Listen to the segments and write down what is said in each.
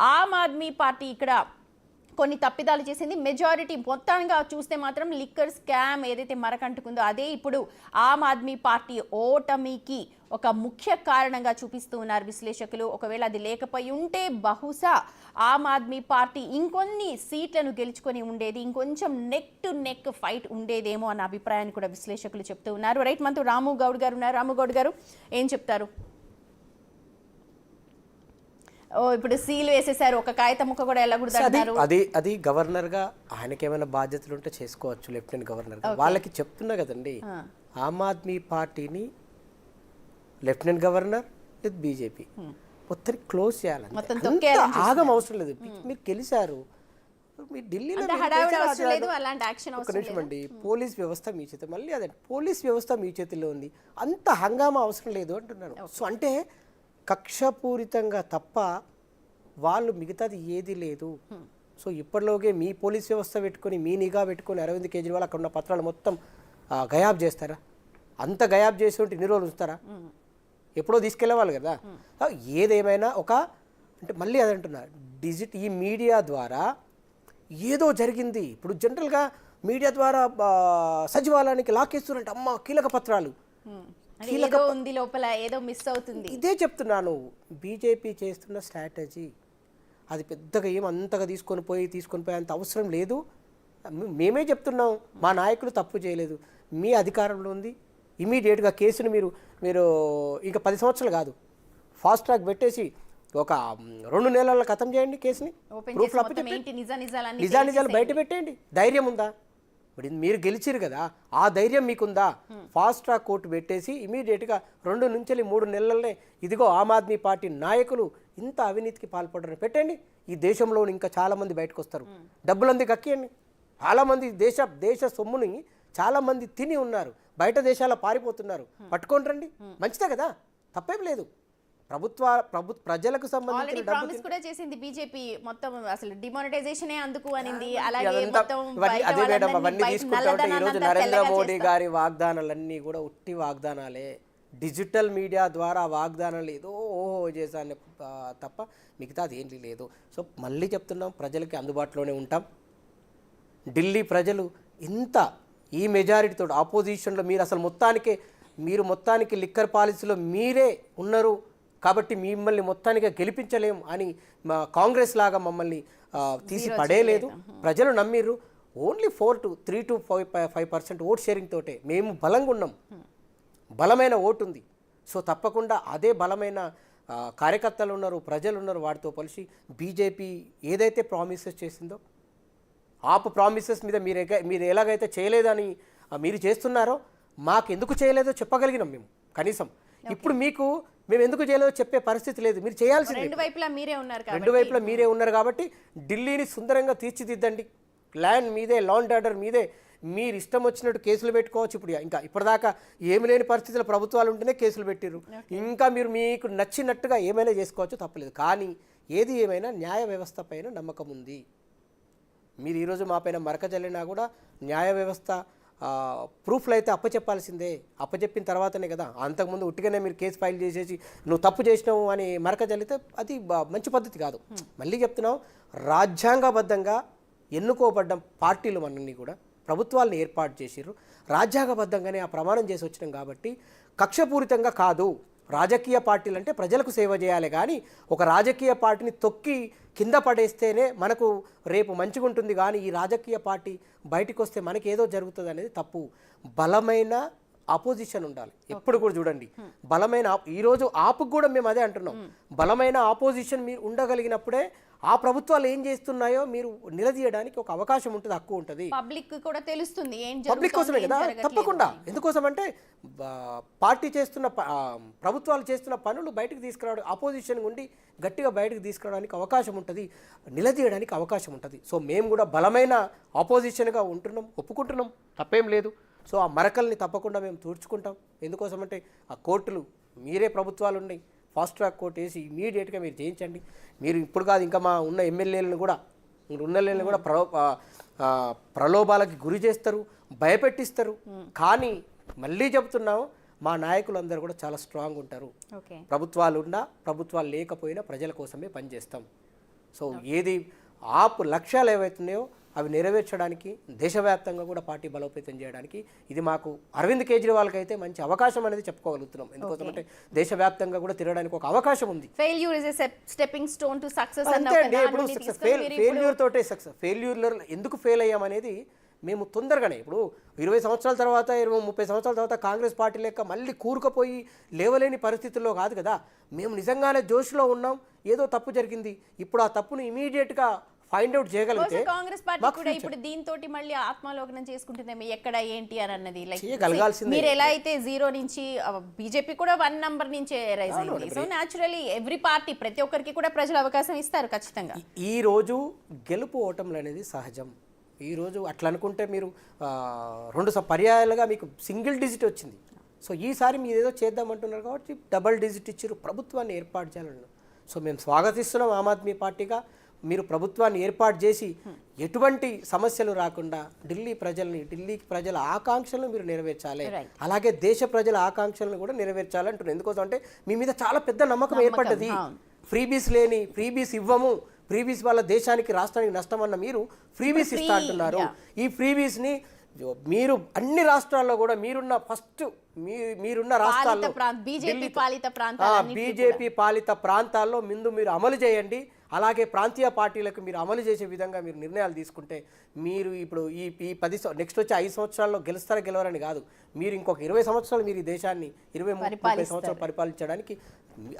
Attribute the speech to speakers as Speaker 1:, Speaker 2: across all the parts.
Speaker 1: Aam Aadmi party ఇక్కడ కొన్ని తప్పిదాలు చేసింది. మెజారిటీ మొత్తంగా చూస్తే మాత్రం లిక్కర్ స్కామ్ ఏదైతే మరకంటుకుందో అదే ఇప్పుడు ఆమ్ ఆద్మీ పార్టీ ఓటమికి ఒక ముఖ్య కారణంగా చూపిస్తూ ఉన్నారు విశ్లేషకులు. ఒకవేళ అది లేకపోయి ఉంటే బహుశా ఆమ్ ఆద్మీ పార్టీ ఇంకొన్ని సీట్లను గెలుచుకొని ఉండేది, ఇంకొంచెం నెక్ టు నెక్ ఫైట్ ఉండేదేమో అన్న అభిప్రాయాన్ని కూడా విశ్లేషకులు చెప్తూ ఉన్నారు. రైట్, మనతో రాము గౌడ్ గారు ఉన్నారు. రాము గౌడ్ గారు ఏం చెప్తారు? ఇప్పుడు సీల్ వేసేసారు, ఒక కాగితం ముక్క కూడా వెళ్ళకూడదు.
Speaker 2: అది గవర్నర్ గా ఆయనకి ఏమైనా బాధ్యతలు ఉంటే చేసుకోవచ్చు, లెఫ్టినెంట్ గవర్నర్ గా. వాళ్ళకి చెప్తున్నా కదండి, ఆమ్ ఆద్మీ పార్టీని లెఫ్టినెంట్ గవర్నర్ విత్ బీజేపీ మొత్తం క్లోజ్ చేయాలంటే ఆగం అవసరం లేదు. మీరు గెలిచారు, మీరు ఢిల్లీలో ఒక నిమిషం అండి, పోలీస్ వ్యవస్థ మీ చేతి, మళ్ళీ అదే పోలీస్ వ్యవస్థ మీ చేతిలో ఉంది, అంత హంగామా అవసరం లేదు అంటున్నాను. సో అంటే కక్షపూరితంగా తప్ప వాళ్ళు మిగతాది ఏది లేదు. సో ఇప్పటిలోగే మీ పోలీస్ వ్యవస్థ పెట్టుకొని, మీ నిఘా పెట్టుకొని అరవింద్ కేజ్రీవాల్ అక్కడ ఉన్న పత్రాలు మొత్తం గయాబ్ చేస్తారా? అంత గయాబ్ చేసి ఉంటే ఇన్ని రోజులు ఉంచుతారా? ఎప్పుడో తీసుకెళ్ళేవాళ్ళు కదా. ఏదేమైనా ఒక అంటే మళ్ళీ అదంటున్నా, ఈ మీడియా ద్వారా ఏదో జరిగింది. ఇప్పుడు జనరల్గా మీడియా ద్వారా సచివాలయానికి లాకేస్తున్నారంటే అమ్మ కీలక పత్రాలు,
Speaker 1: ఉంది లోపల ఏదో మిస్ అవుతుంది.
Speaker 2: ఇదే చెప్తున్నాను, బీజేపీ చేస్తున్న స్ట్రాటజీ అది పెద్దగా అంతగా తీసుకొని పోయి అంత అవసరం లేదు. మేమే చెప్తున్నాం, మా నాయకులు తప్పు చేయలేదు, మీ అధికారంలో ఉంది, ఇమీడియట్గా కేసును మీరు ఇంకా 10 సంవత్సరాలు కాదు, ఫాస్ట్ ట్రాక్ పెట్టేసి ఒక 2 నెలల్లో ఖతం చేయండి కేసుని, నిజాలు బయట పెట్టేయండి. ధైర్యం ఉందా? ఇప్పుడు మీరు గెలిచిరు కదా, ఆ ధైర్యం మీకుందా? ఫాస్ట్ ట్రాక్ కోర్టు పెట్టేసి ఇమీడియట్గా 2 నుంచి 3 నెలలనే ఇదిగో ఆమ్ ఆద్మీ పార్టీ నాయకులు ఇంత అవినీతికి పాల్పడరని పెట్టండి. ఈ దేశంలో ఇంకా చాలామంది బయటకు వస్తారు, డబ్బులంది కక్కియండి. చాలామంది దేశ సొమ్ముని చాలామంది తిని ఉన్నారు, బయట దేశాల పారిపోతున్నారు, పట్టుకొని రండి, మంచిదే కదా, తప్పేం లేదు. ప్రజలకు సంబంధించిన
Speaker 1: ప్రామిస్ కూడా చేసింది బీజేపీ, మొత్తం అసలు డిమానిటైజేషనే అందుకు అనింది. అలాగే
Speaker 2: అదే మేడం, అవన్నీ తీసుకుంటా ఈరోజు నరేంద్ర మోడీ గారి వాగ్దానాలన్నీ కూడా ఉట్టి వాగ్దానాలే. డిజిటల్ మీడియా ద్వారా వాగ్దానాలు ఏదో ఓహో చేశాను తప్ప మిగతా అది ఏం లేదు. సో మళ్ళీ చెప్తున్నాం, ప్రజలకి అందుబాటులోనే ఉంటాం. ఢిల్లీ ప్రజలు ఇంత ఈ మెజారిటీతో ఆపోజిషన్లో మీరు మొత్తానికి లిక్కర్ పాలసీలో మీరే ఉన్నారు కాబట్టి మిమ్మల్ని మొత్తానికి గెలిపించలేం అని కాంగ్రెస్ లాగా మమ్మల్ని తీసి పడేయలేదు. ప్రజలు నమ్మిర్రు. ఓన్లీ 3 to 5% ఓట్ షేరింగ్ తోటే మేము బలంగా ఉన్నాం, బలమైన ఓటు ఉంది. సో తప్పకుండా అదే బలమైన కార్యకర్తలు ఉన్నారు, ప్రజలు ఉన్నారు. వాటితో కలిసి బీజేపీ ఏదైతే ప్రామిసెస్ చేసిందో ప్రామిసెస్ మీద మీరు ఎలాగైతే చేయలేదని మీరు చేస్తున్నారో మాకు ఎందుకు చేయలేదో చెప్పగలిగినాం మేము కనీసం. ఇప్పుడు మేము ఎందుకు చేయలేదో చెప్పే పరిస్థితి లేదు, మీరు చేయాల్సింది.
Speaker 1: రెండు వైపులా
Speaker 2: మీరే ఉన్నారు కాబట్టి ఢిల్లీని సుందరంగా తీర్చిదిద్దండి. ల్యాండ్ మీదే, లా అండ్ ఆర్డర్ మీదే, మీరు ఇష్టం వచ్చినట్టు కేసులు పెట్టుకోవచ్చు. ఇప్పుడు ఇంకా ఇప్పటిదాకా ఏమి లేని పరిస్థితుల్లో ప్రభుత్వాలు ఉంటేనే కేసులు పెట్టిర్రు. ఇంకా మీకు నచ్చినట్టుగా ఏమైనా చేసుకోవచ్చు, తప్పలేదు. కానీ ఏది ఏమైనా న్యాయ వ్యవస్థ పైన నమ్మకం ఉంది. మీరు ఈరోజు మా పైన మరక జల్లినా కూడా న్యాయ వ్యవస్థ ప్రూఫ్లు అయితే అప్పచెప్పాల్సిందే. అప్పచెప్పిన తర్వాతనే కదా. అంతకుముందు ఉట్టిగానే మీరు కేసు ఫైల్ చేసేసి నువ్వు తప్పు చేసినావు అని మరక జల్లితే అది మంచి పద్ధతి కాదు. మళ్ళీ చెప్తున్నాం, రాజ్యాంగబద్ధంగా ఎన్నుకోబడ్డ పార్టీలు మనల్ని కూడా ప్రభుత్వాలను ఏర్పాటు చేసిర్రు. రాజ్యాంగబద్ధంగానే ఆ ప్రమాణం చేసి వచ్చినాం కాబట్టి కక్షపూరితంగా కాదు. రాజకీయ పార్టీలు అంటే ప్రజలకు సేవ చేయాలి, కానీ ఒక రాజకీయ పార్టీని తొక్కి కింద పడేస్తేనే మనకు రేపు మంచిగా ఉంటుంది. కానీ ఈ రాజకీయ పార్టీ బయటకు వస్తే మనకి ఏదో జరుగుతుంది అనేది తప్పు. బలమైన ఆపోజిషన్ ఉండాలి ఎప్పుడు కూడా. చూడండి, బలమైన ఈరోజు ఆపుకు కూడా మేము అదే అంటున్నాం, బలమైన ఆపోజిషన్ మీరు ఉండగలిగినప్పుడే ఆ ప్రభుత్వాలు ఏం చేస్తున్నాయో మీరు నిలదీయడానికి ఒక అవకాశం ఉంటుంది, హక్కు ఉంటుంది.
Speaker 1: పబ్లిక్ కూడా తెలుస్తుంది,
Speaker 2: పబ్లిక్ కోసమే కదా. తప్పకుండా. ఎందుకోసం అంటే ప్రభుత్వాలు చేస్తున్న పనులు బయటకు తీసుకురావడం, ఆపోజిషన్ ఉండి గట్టిగా బయటకు తీసుకురావడానికి అవకాశం ఉంటుంది, నిలదీయడానికి అవకాశం ఉంటుంది. సో మేము కూడా బలమైన ఆపోజిషన్గా ఉంటున్నాం, ఒప్పుకుంటున్నాం, తప్పేం లేదు. సో ఆ మరకల్ని తప్పకుండా మేము తూర్చుకుంటాం. ఎందుకోసమంటే ఆ కోర్టులు మీరే ప్రభుత్వాలు ఉన్నాయి, ఫాస్ట్ ట్రాక్ కోర్టు వేసి ఇమీడియట్గా మీరు చేయించండి. మీరు ఇప్పుడు కాదు, ఇంకా మా ఉన్న ఎమ్మెల్యేలను కూడా ప్రలోభాలకి గురి చేస్తారు, భయపెట్టిస్తారు. కానీ మళ్ళీ చెప్తున్నాం, మా నాయకులందరూ కూడా చాలా స్ట్రాంగ్ ఉంటారు. ప్రభుత్వాలు ఉన్నా ప్రభుత్వాలు లేకపోయినా ప్రజల కోసమే పనిచేస్తాం. సో ఏది ఆపు లక్ష్యాలు ఏవైతున్నాయో అవి నెరవేర్చడానికి దేశవ్యాప్తంగా కూడా పార్టీ బలోపేతం చేయడానికి ఇది మాకు అరవింద్ కేజ్రీవాల్కి అయితే మంచి అవకాశం అనేది చెప్పుకోగలుగుతున్నాం. ఎందుకంటే దేశవ్యాప్తంగా కూడా తిరగడానికి ఒక అవకాశం ఉంది.
Speaker 1: Failure is a stepping stone to success
Speaker 2: అంతే అండి. ఇప్పుడు ఫెయిల్యూర్ తోటే సక్సెస్. ఫెయిల్యూర్ ఎందుకు ఫెయిల్ అయ్యామనేది మేము తొందరగానే ఇప్పుడు 20 సంవత్సరాల తర్వాత 30 సంవత్సరాల తర్వాత కాంగ్రెస్ పార్టీ లెక్క మళ్ళీ కూరుకుపోయి లేవలేని పరిస్థితుల్లో కాదు కదా. మేము నిజంగానే జోష్లో ఉన్నాం, ఏదో తప్పు జరిగింది, ఇప్పుడు ఆ తప్పును ఇమీడియట్గా ఫైండ్ అవుట్ చేయగలిగితే
Speaker 1: కాంగ్రెస్ పార్టీ కూడా ఇప్పుడు దీంతో మళ్ళీ ఆత్మాలోకనం చేసుకుంటుందేమో ఎక్కడ ఏంటి అని అన్నది.
Speaker 2: చేయగలగాల్సిందే.
Speaker 1: మీరు ఎలా అయితే 0 నుంచి బీజేపీ కూడా 1 నంబర్ నుంచి రైజ్ అయింది. సో న్యాచురల్లీ ఎవ్రీ పార్టీ ప్రతి ఒక్కరికి కూడా ప్రజలు అవకాశం ఇస్తారు ఖచ్చితంగా.
Speaker 2: ఈ రోజు గెలుపు ఓటములు అనేది సహజం. ఈరోజు అట్లా అనుకుంటే మీరు 2 పర్యాయాలుగా మీకు సింగిల్ డిజిట్ వచ్చింది. సో ఈసారి మీరు ఏదో చేద్దామంటున్నారు కాబట్టి డబల్ డిజిట్ ఇచ్చారు, ప్రభుత్వాన్ని ఏర్పాటు చేయాలన్నారు. సో మేము స్వాగతిస్తున్నాం ఆమ్ ఆద్మీ పార్టీగా. మీరు ప్రభుత్వాన్ని ఏర్పాటు చేసి ఎటువంటి సమస్యలు రాకుండా ఢిల్లీ ప్రజల ఆకాంక్షలను మీరు నెరవేర్చాలి, అలాగే దేశ ప్రజల ఆకాంక్షలను కూడా నెరవేర్చాలి అంటున్నారు. ఎందుకోసం అంటే మీ మీద చాలా పెద్ద నమ్మకం ఏర్పడ్డది. ఫ్రీబీస్ ఇవ్వము, ఫ్రీబీస్ వల్ల దేశానికి రాష్ట్రానికి నష్టం అన్న మీరు ఫ్రీబీస్ ఇస్తా అంటున్నారు. ఈ ఫ్రీబీస్ని మీరు అన్ని రాష్ట్రాల్లో కూడా మీరున్న రాష్ట్రాల్లో బీజేపీ పాలిత ప్రాంతాల్లో మీరు అమలు చేయండి. అలాగే ప్రాంతీయ పార్టీలకు మీరు అమలు చేసే విధంగా మీరు నిర్ణయాలు తీసుకుంటే మీరు ఇప్పుడు ఈ 10 నెక్స్ట్ వచ్చే 5 సంవత్సరాల్లో గెలవరని కాదు, మీరు ఇంకొక 20 సంవత్సరాలు మీరు ఈ దేశాన్ని 20-30 సంవత్సరాలు పరిపాలించడానికి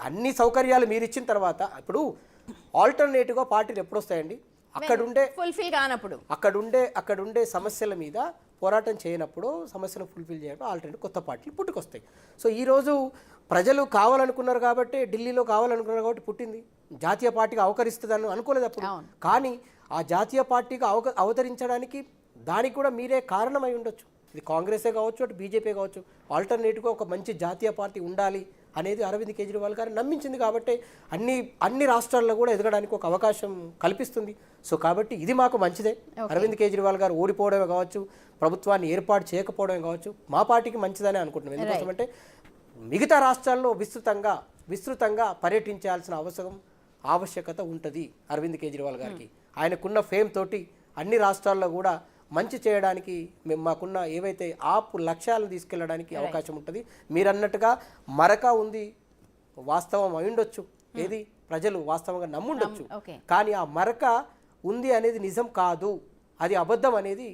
Speaker 2: అన్ని సౌకర్యాలు మీరు ఇచ్చిన తర్వాత ఇప్పుడు ఆల్టర్నేటివ్గా పార్టీలు ఎప్పుడు వస్తాయండి? అక్కడుండే సమస్యల మీద పోరాటం చేయనప్పుడు, సమస్యలు ఫుల్ఫిల్ చేయడం ఆల్టర్నేటివ్ కొత్త పార్టీలు పుట్టుకొస్తాయి. సో ఈరోజు ప్రజలు కావాలనుకున్నారు కాబట్టి, ఢిల్లీలో కావాలనుకున్నారు కాబట్టి పుట్టింది. జాతీయ పార్టీగా అవతరిస్తుందని అనుకోలేదు అప్పుడు. కానీ ఆ జాతీయ పార్టీగా అవతరించడానికి దానికి కూడా మీరే కారణమై ఉండొచ్చు. ఇది కాంగ్రెసే కావచ్చు, అటు బీజేపీ కావచ్చు. ఆల్టర్నేటివ్గా ఒక మంచి జాతీయ పార్టీ ఉండాలి అనేది అరవింద్ కేజ్రీవాల్ గారు నమ్మించింది కాబట్టి అన్ని రాష్ట్రాల్లో కూడా ఎదగడానికి ఒక అవకాశం కల్పిస్తుంది. సో కాబట్టి ఇది మాకు మంచిదే. అరవింద్ కేజ్రీవాల్ గారు ఓడిపోవడమే కావచ్చు, ప్రభుత్వాన్ని ఏర్పాటు చేయకపోవడమే కావచ్చు, మా పార్టీకి మంచిదని అనుకుంటున్నాం. ఎందుకోసమంటే మిగతా రాష్ట్రాల్లో విస్తృతంగా పర్యటించాల్సిన ఆవశ్యకత ఉంటుంది అరవింద్ కేజ్రీవాల్ గారికి. ఆయనకున్న ఫేమ్ తోటి అన్ని రాష్ట్రాల్లో కూడా మంచి చేయడానికి మాకున్న ఏవైతే ఆపు లక్ష్యాలను తీసుకెళ్ళడానికి అవకాశం ఉంటుంది. మీరు అన్నట్టుగా మరక ఉంది, వాస్తవం అయి ఉండొచ్చు, ఏది ప్రజలు వాస్తవంగా నమ్ముండొచ్చు. కానీ ఆ మరక ఉంది అనేది నిజం కాదు, అది అబద్ధం అనేది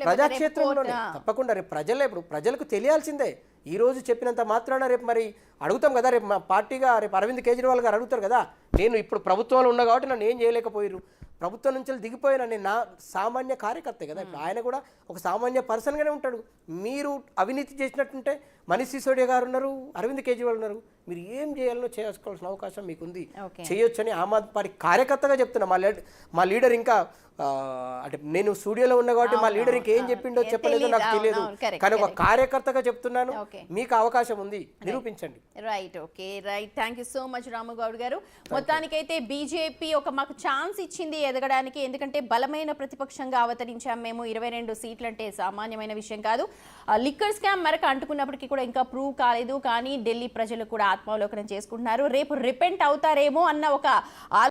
Speaker 2: ప్రజాక్షేత్రంలోనే తప్పకుండా రేపు ప్రజలకు తెలియాల్సిందే. ఈ రోజు చెప్పినంత మాత్రాన రేపు మరి అడుగుతాం కదా, రేపు మా పార్టీగా రేపు అరవింద్ కేజ్రీవాల్ గారు అడుగుతారు కదా, నేను ఇప్పుడు ప్రభుత్వంలో ఉన్నా కాబట్టి నన్ను ఏం చేయలేకపోయారు, ప్రభుత్వం నుంచి దిగిపోయిన నేను నా సామాన్య కార్యకర్త కదా. ఇప్పుడు ఆయన కూడా ఒక సామాన్య పర్సన్గానే ఉంటాడు. మీరు అవినీతి చేసినట్టుంటే మనీష్ సిసోడియా గారు ఉన్నారు, అరవింద్ కేజ్రీవాల్ ఉన్నారు, మీరు ఏం చేయాలనో చేసుకోవాల్సిన అవకాశం మీకుంది, చేయొచ్చని ఆమ్ ఆద్మీ పార్టీ కార్యకర్తగా చెప్తున్నా. మా లీడర్ ఇంకా అంటే నేను స్టూడియోలో ఉన్నా కాబట్టి మా లీడర్ ఇంకేం చెప్పిండో చెప్పలేదో నాకు తెలియదు, కానీ ఒక కార్యకర్తగా చెప్తున్నాను, మీకు అవకాశం ఉంది, నిరూపించండి.
Speaker 1: Right, okay, right. Thank you so much Ramugoud garu. మొత్తానికైతే బీజేపీ మాకు ఛాన్స్ ఇచ్చింది ఎదగడానికి, ఎందుకంటే బలమైన ప్రతిపక్షంగా అవతరించాం మేము. 22 సీట్లు అంటే సామాన్యమైన విషయం కాదు. లిక్కర్ స్కామ్ మేరకు అంటుకున్నప్పటికీ కూడా ఇంకా ప్రూవ్ కాలేదు, కానీ ఢిల్లీ ప్రజలు కూడా ఆత్మావలోకనం చేసుకుంటున్నారు. రేపు రిపెంట్ అవుతారేమో అన్న ఒక